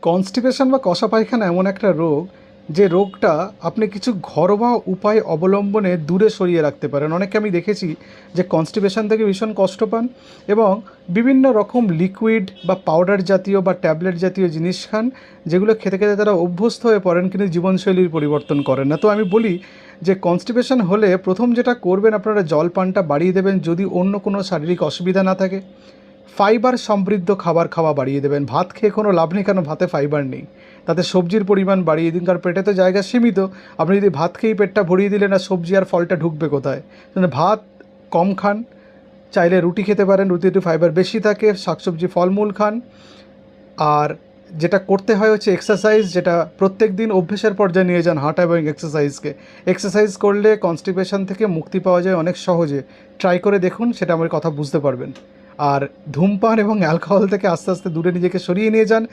Constipation বা কষা পায়খানা এমন একটা রোগ, যে রোগটা আপনি কিছু ঘরোয়া উপায় অবলম্বনে দূরে সরিয়ে রাখতে পারেন। অনেকে আমি দেখেছি যে কনস্টিপেশন থেকে ভীষণ কষ্ট পান এবং বিভিন্ন রকম লিকুইড বা পাউডার জাতীয় বা ট্যাবলেট জাতীয় জিনিস খান, যেগুলো খেতে খেতে তারা অভ্যস্ত হয়ে পড়েন কিন্তু জীবনশৈলীর পরিবর্তন করেন না। তো আমি বলি যে কনস্টিপেশন হলে প্রথম যেটা করবেন, আপনারা জল পানটা বাড়িয়ে দেবেন যদি অন্য কোনো শারীরিক অসুবিধা না থাকে। ফাইবার সমৃদ্ধ খাবার খাওয়া বাড়িয়ে দেবেন। ভাত খেয়ে কোনো লাভ নেই, কেন ভাতে ফাইবার নেই। তাতে সবজির পরিমাণ বাড়িয়ে দিন, কারণ পেটে তো জায়গা সীমিত। আপনি যদি ভাত খেয়েই পেটটা ভরিয়ে দিলেন, আর সবজি আর ফলটা ঢুকবে কোথায়? মানে ভাত কম খান, চাইলে রুটি খেতে পারেন, রুটিতে ফাইবার বেশি থাকে, শাকসবজি ফলমূল খান। আর যেটা করতে হয় হচ্ছে এক্সারসাইজ, যেটা প্রত্যেক দিন অভ্যেসের পর্যায়ে নিয়ে যান হাঁটা এবং এক্সারসাইজকে। এক্সারসাইজ করলে কনস্টিপেশন থেকে মুক্তি পাওয়া যায় অনেক সহজে। ট্রাই করে দেখুন, সেটা আমার কথা বুঝতে পারবেন। আর ধূমপান এবং অ্যালকোহল থেকে আস্তে আস্তে দূরে নিজেকে সরিয়ে নিয়ে যান।